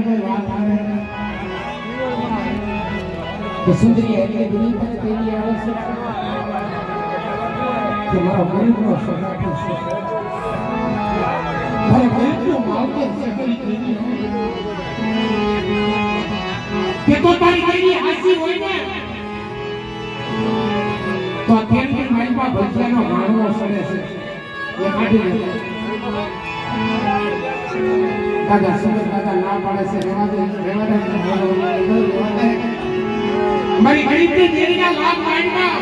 કોઈ વાત આવે તો સુંદરી એટલે બધી પણ તેની આવે છે કે મારો ગરીબનો સગા છે મારો ગરીબનો માવતર છે કે તો તારી કેવી હાસી હોય ને તો કેમની માલપા ભજીયાનો માણવો સડે છે એ કાઢી લે દાદા સુંદર દાદા ના પાડે છે રેવા દે મારી ગરીબની દેરીના લાભ માંડવા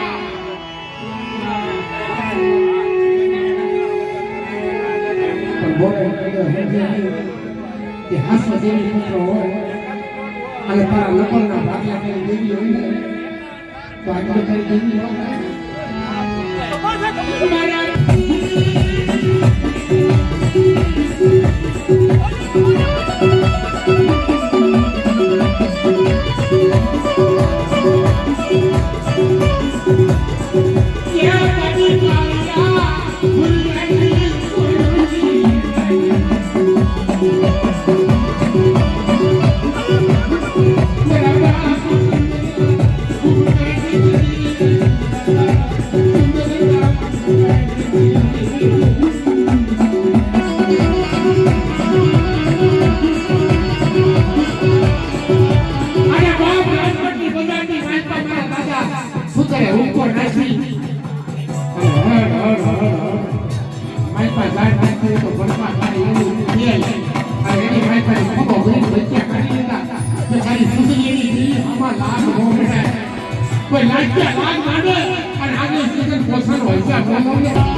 પણ બોલે કે હાસ્ય દેવી પુત્ર હોય અને તારા લપણના ભાગલા કરી દેવી હોય ને તો આટલી કરી દેવી હોય કોઈ લાગ્યા લાગ માંડે અને આગળ સીઝન પોષણ હોય છે